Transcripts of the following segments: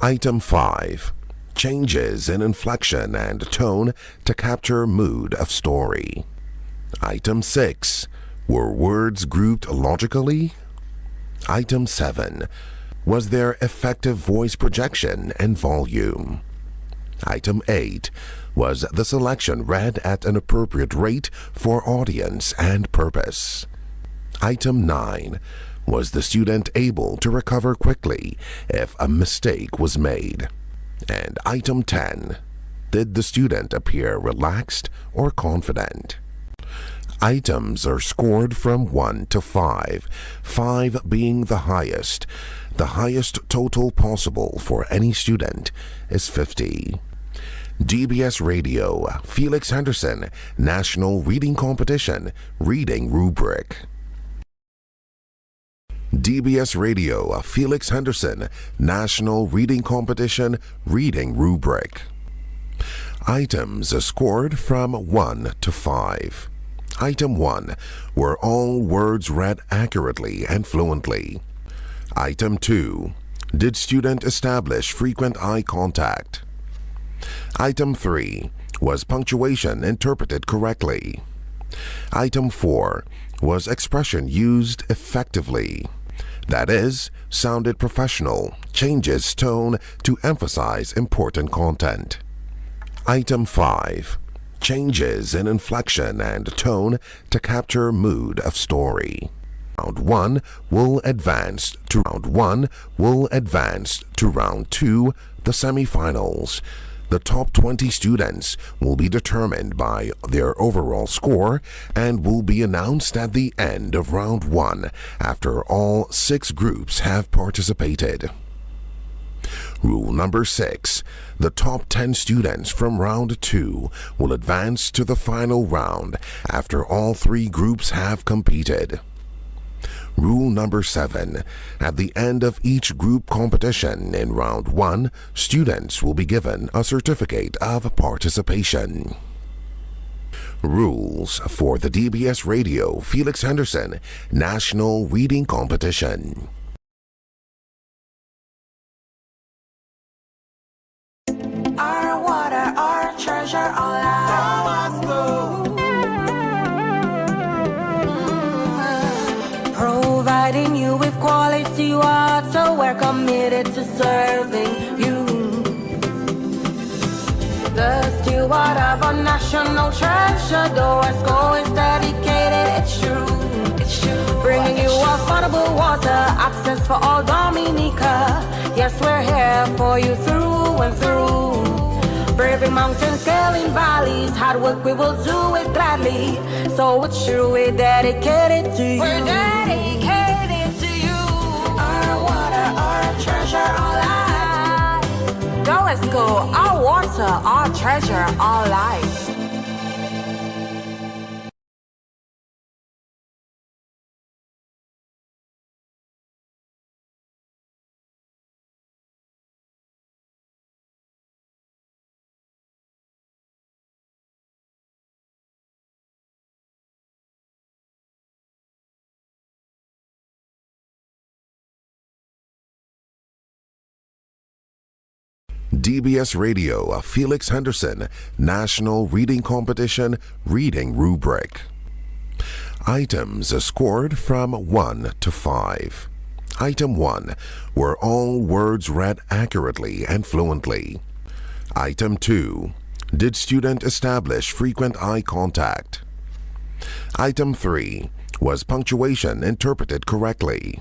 Item 5. Changes in inflection and tone to capture mood of story. Item 6. Were words grouped logically? Item 7. Was there effective voice projection and volume? Item 8. Was the selection read at an appropriate rate for audience and purpose? Item 9. Was the student able to recover quickly if a mistake was made? And item 10. Did the student appear relaxed or confident? Items are scored from 1 to 5, 5 being the highest. The highest total possible for any student is 50. DBS Radio, Felix Henderson, National Reading Competition, Reading Rubric. DBS Radio, Felix Henderson, National Reading Competition, Reading Rubric. Items are scored from 1 to 5. Item 1. Were all words read accurately and fluently? Item 2. Did student establish frequent eye contact? Item 3. Was punctuation interpreted correctly? Item 4. Was expression used effectively? That is, sounded professional, changes tone to emphasize important content. Item 5. Changes in inflection and tone to capture mood of story. Round 1 will advance to round 2, the semifinals. The top 20 students will be determined by their overall score and will be announced at the end of round 1 after all 6 groups have participated. Rule number 6. The top 10 students from round 2 will advance to the final round after all 3 groups have competed. Rule number 7. At the end of each group competition in round 1, students will be given a certificate of participation. Rules for the DBS Radio Felix Henderson National Reading Competition. Our water, our treasure, all providing you with quality water, we're committed to serving you. The steward of our national treasure, Door is dedicated, it's true. Bringing you affordable water, access for all Dominica. Yes, we're here for you through and through. Braving mountains, scaling valleys, hard work, we will do it gladly. So it's true, we're dedicated to you. We're dedicated to you. Our water, our treasure, our life. Go and school, our water, our treasure, our life. DBS Radio, Felix Henderson, National Reading Competition, Reading Rubric. Items are scored from 1 to 5. Item 1. Were all words read accurately and fluently? Item 2. Did student establish frequent eye contact? Item 3. Was punctuation interpreted correctly?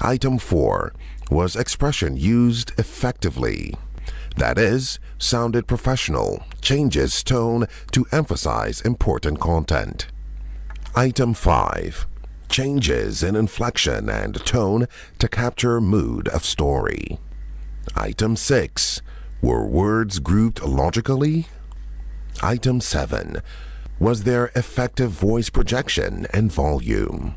Item 4. Was expression used effectively? That is, sounded professional, changes tone to emphasize important content. Item 5. Changes in inflection and tone to capture mood of story. Item 6. Were words grouped logically? Item 7. Was there effective voice projection and volume?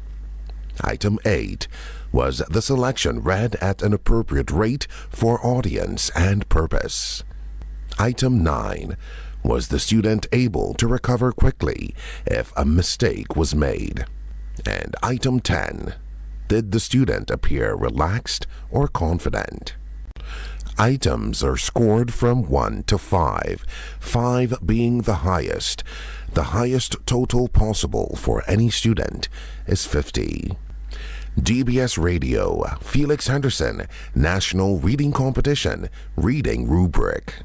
Item 8. Was the selection read at an appropriate rate for audience and purpose? Item 9. Was the student able to recover quickly if a mistake was made? And item 10. Did the student appear relaxed or confident? Items are scored from 1 to 5, 5 being the highest. The highest total possible for any student is 50. DBS Radio, Felix Henderson, National Reading Competition, Reading Rubric.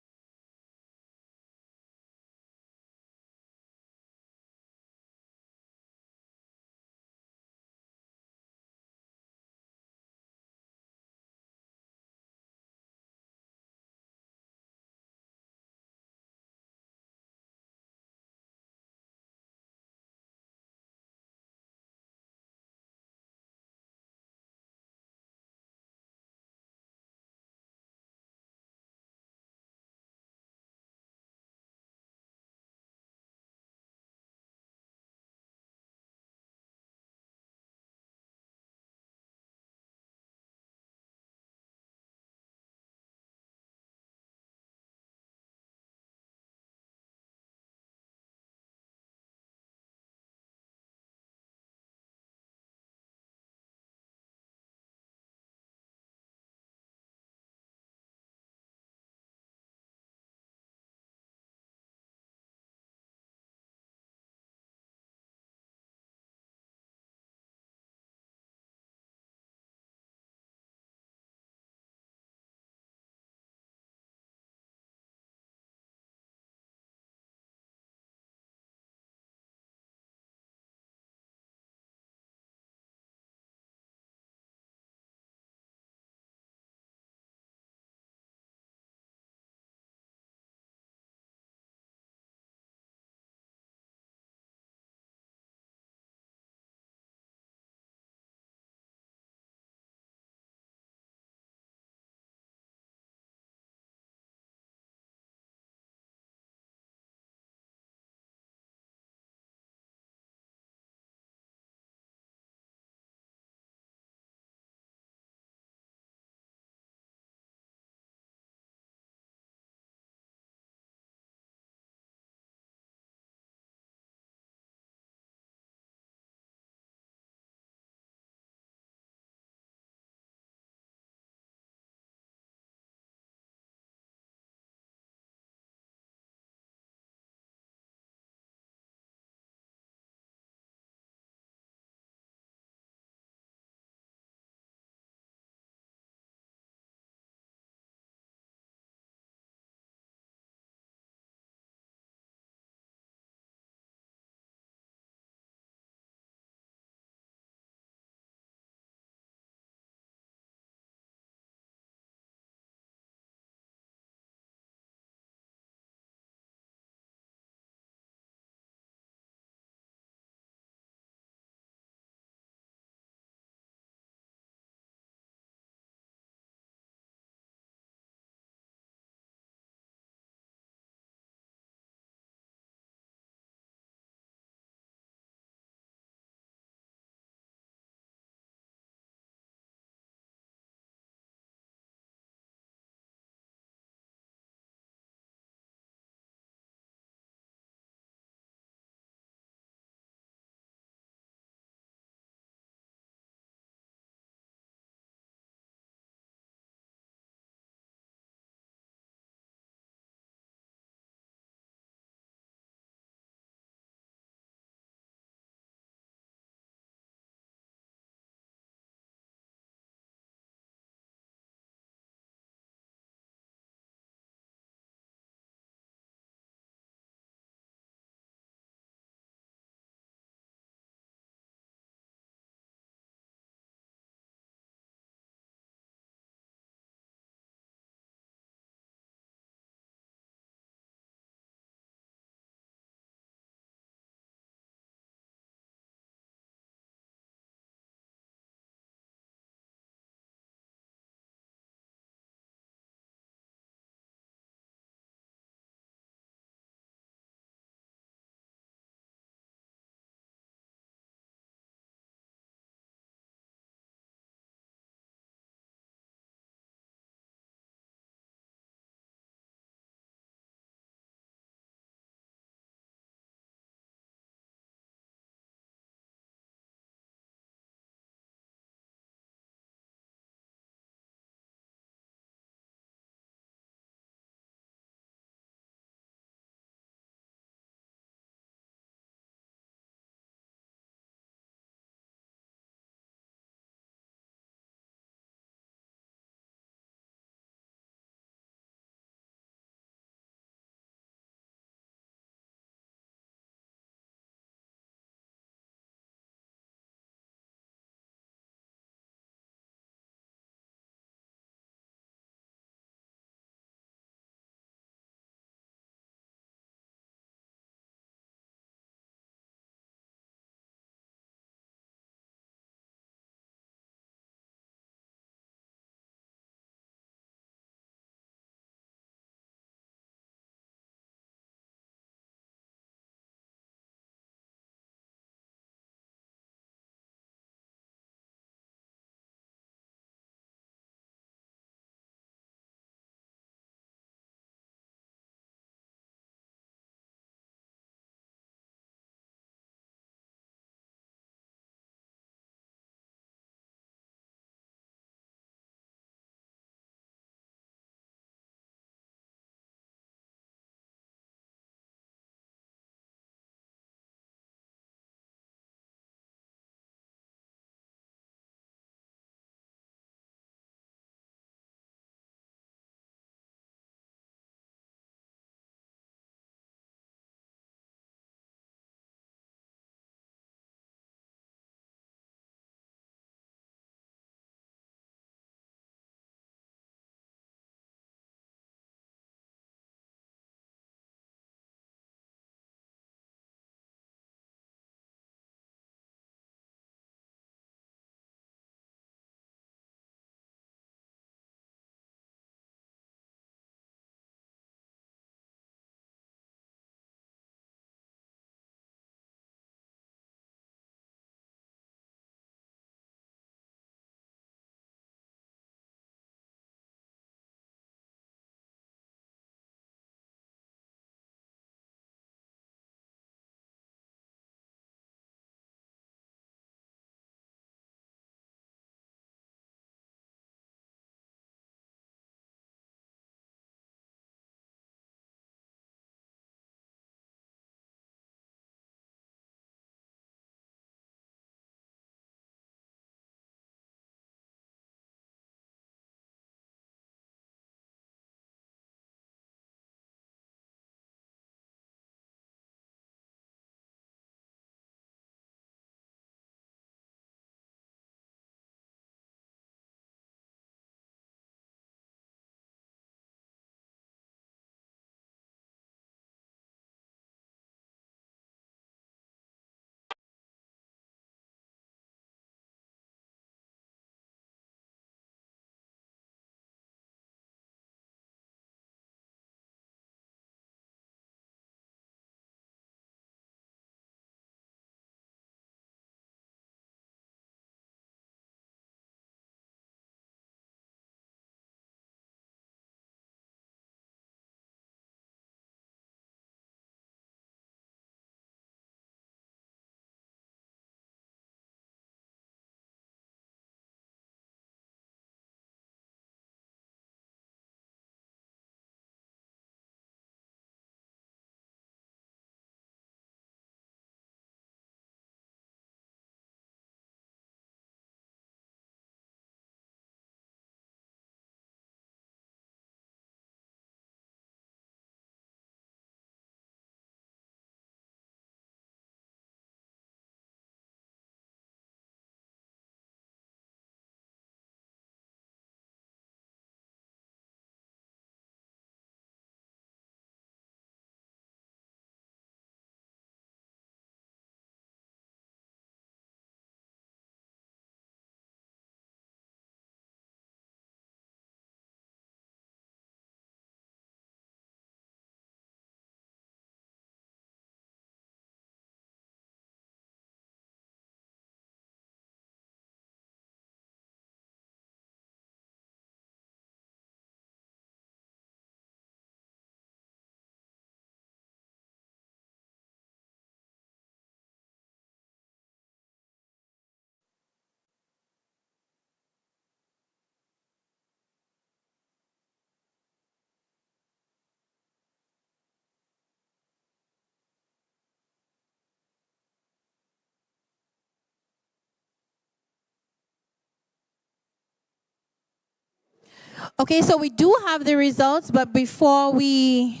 Okay, so we do have the results, but before we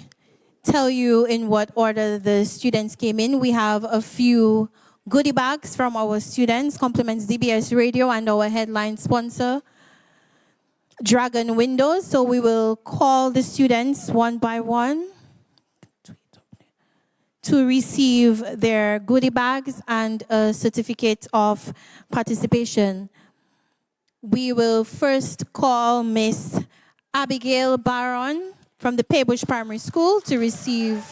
tell you in what order the students came in, we have a few goodie bags from our students, compliments DBS Radio and our headline sponsor, Dragon Windows. So we will call the students one by one to receive their goodie bags and a certificate of participation. We will first call Miss Abigail Barron from the Paybush Primary School to receive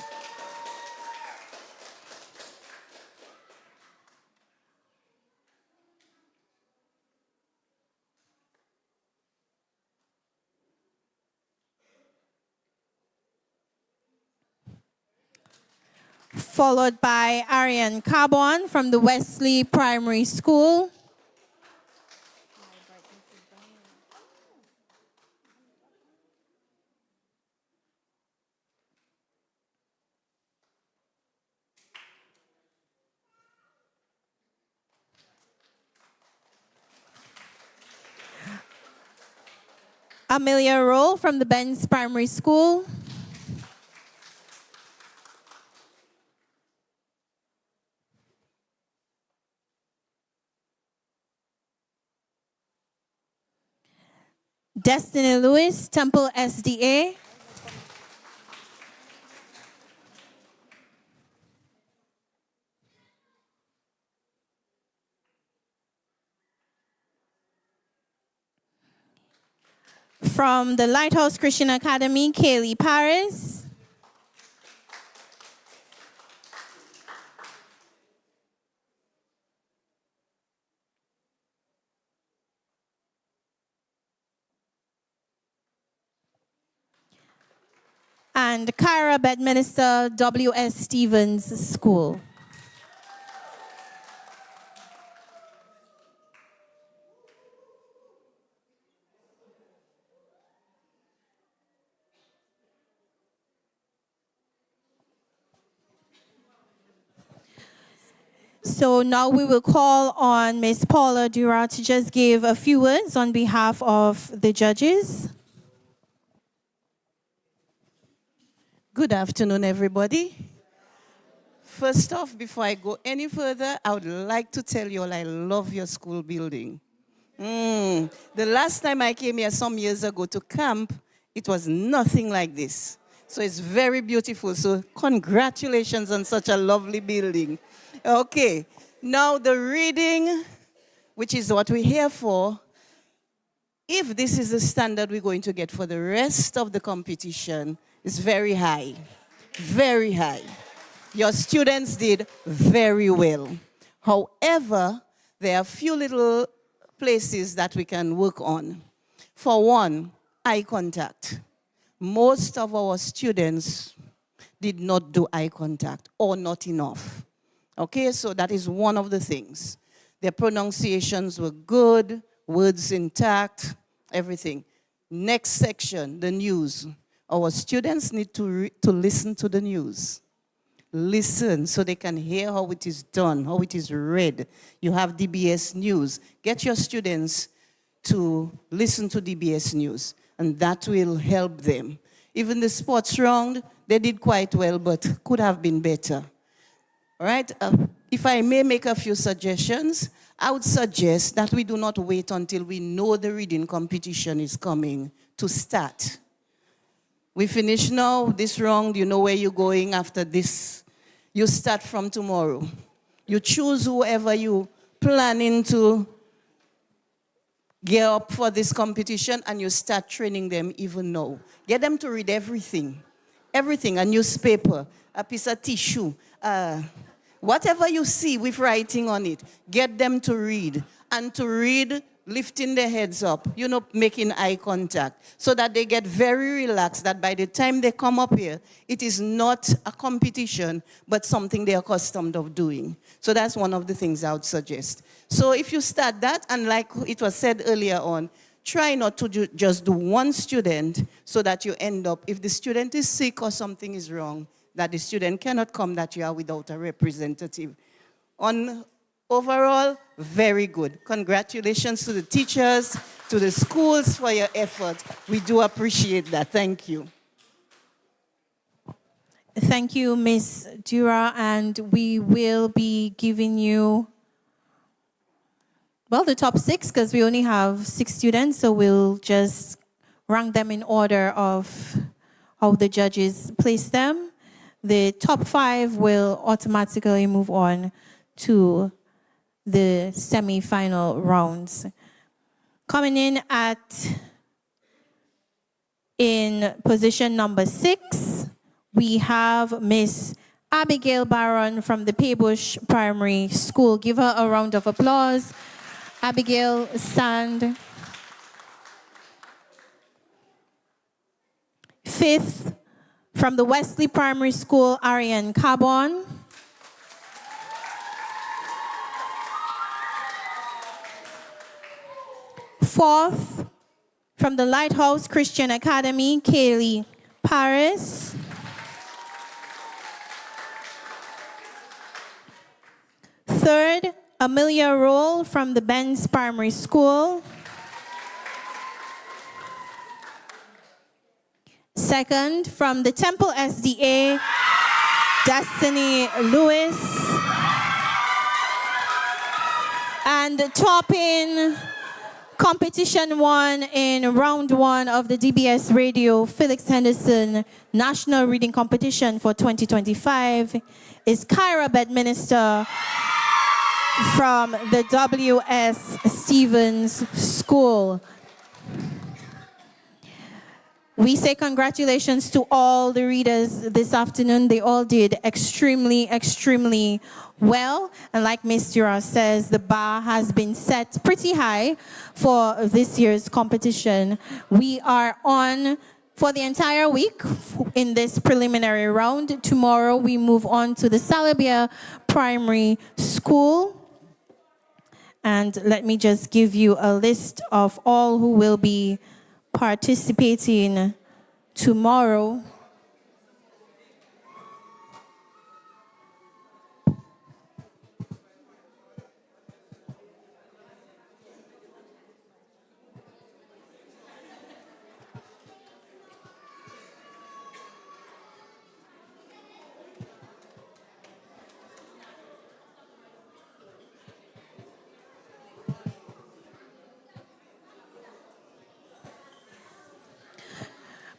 followed by Ariane Carbon from the Wesley Primary School. Amelia Rowe from the Benz Primary School. Destiny Lewis, Temple SDA. From the Lighthouse Christian Academy, Kaylee Paris. And Kyra Bedminster, W.S. Stevens School. So now we will call on Ms. Paula Dura to just give a few words on behalf of the judges. Good afternoon, everybody. First off, before I go any further, I would like to tell you all I love your school building. The last time I came here some years ago to camp, it was nothing like this. So it's very beautiful. So congratulations on such a lovely building. Okay, now the reading, which is what we're here for, if this is the standard we're going to get for the rest of the competition, it's very high, very high. Your students did very well. However, there are a few little places that we can work on. For one, eye contact. Most of our students did not do eye contact or not enough. Okay, so that is one of the things. Their pronunciations were good, words intact, everything. Next section, the news. Our students need to listen to the news. Listen so they can hear how it is done, how it is read. You have DBS News. Get your students to listen to DBS News, and that will help them. Even the sports round, they did quite well, but could have been better. All right? If I may make a few suggestions, I would suggest that we do not wait until we know the reading competition is coming to start. We finish now, this round, you know where you're going after this. You start from tomorrow. You choose whoever you planning to gear up for this competition, and you start training them even now. Get them to read everything. Everything, a newspaper, a piece of tissue, whatever you see with writing on it, get them to read. And to read, lifting their heads up, making eye contact, so that they get very relaxed, that by the time they come up here, it is not a competition, but something they're accustomed of doing. So that's one of the things I would suggest. So if you start that, and like it was said earlier on, try not to just do one student, so that you end up, if the student is sick or something is wrong, that the student cannot come, that you are without a representative. Overall, very good. Congratulations to the teachers to the schools for your effort. We do appreciate that. Thank you. Thank you, Ms. Dura, and we will be giving you, well, the top 6, because we only have 6 students, so we'll just rank them in order of how the judges place them. The top 5 will automatically move on to the semi-final rounds. Coming in position number 6, we have Miss Abigail Barron from the Paybush Primary School. Give her a round of applause. Abigail, stand. 5th, from the Wesley Primary School, Ariane Carbon. 4th, from the Lighthouse Christian Academy, Kaylee Paris. 3rd, Amelia Roll from the Benz Primary School. 2nd, from the Temple SDA, Destiny Lewis. And topping competition 1 in round 1 of the DBS Radio Felix Henderson National Reading Competition for 2025 is Kyra Bedminster from the W.S. Stevens School. We say congratulations to all the readers this afternoon. They all did extremely, extremely well. And like Ms. Dura says, the bar has been set pretty high for this year's competition. We are on for the entire week in this preliminary round. Tomorrow we move on to the Salabia Primary School. And let me just give you a list of all who will be participating tomorrow.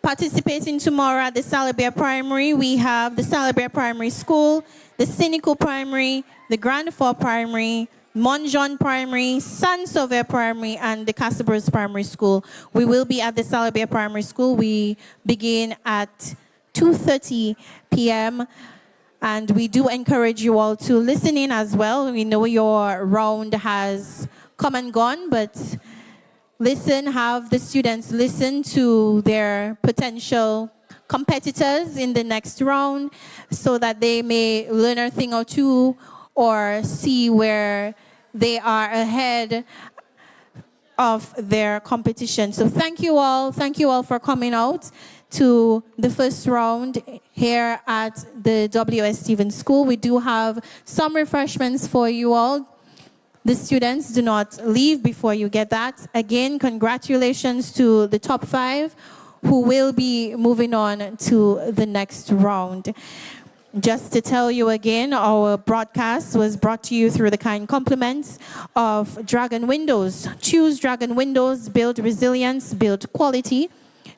Participating tomorrow at the Salabia Primary, we have the Salabia Primary School, the Cynical Primary, the Grand Fort Primary, Monjon Primary, San Sauver Primary, and the Castlebrooks Primary School. We will be at the Salabia Primary School. We begin at 2:30 p.m. And we do encourage you all to listen in as well. We know your round has come and gone, but have the students listen to their potential competitors in the next round so that they may learn a thing or two or see where they are ahead of their competition. So thank you all for coming out to the first round here at the W.S. Stevens School. We do have some refreshments for you all. The students, do not leave before you get that. Again, congratulations to the top 5 who will be moving on to the next round. Just to tell you again, our broadcast was brought to you through the kind compliments of Dragon Windows. Choose Dragon Windows, build resilience, build quality.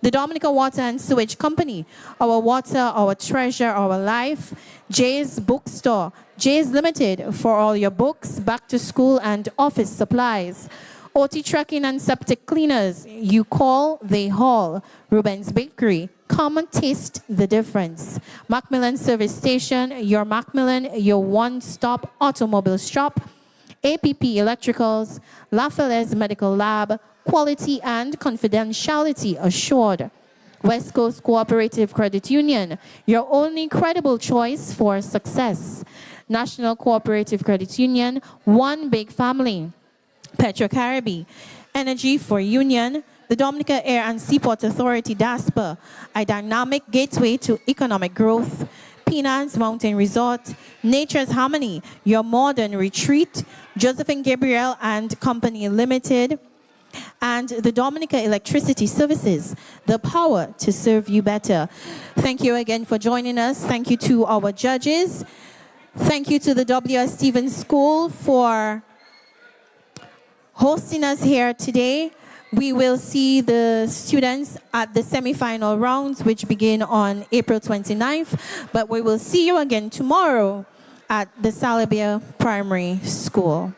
The Dominica Water and Sewage Company, our water, our treasure, our life. Jay's Bookstore, Jay's Limited for all your books, back to school and office supplies. OT Trucking and Septic Cleaners, you call, they haul. Ruben's Bakery, come and taste the difference. Macmillan Service Station, your Macmillan, your one-stop automobile shop. APP Electricals, Lafayette's Medical Lab, quality and confidentiality assured. West Coast Cooperative Credit Union, your only credible choice for success. National Cooperative Credit Union, one big family. Petro-Caribbean, Energy for Union, the Dominica Air and Seaport Authority, DASPA, a dynamic gateway to economic growth. Peanuts Mountain Resort, Nature's Harmony, your modern retreat. Josephine Gabriel and Company Limited. and the Dominica Electricity Services, the power to serve you better. Thank you again for joining us. Thank you to our judges. Thank you to the W.S. Stevens School for hosting us here today. We will see the students at the semi-final rounds, which begin on April 29th, but we will see you again tomorrow at the Salabia Primary School.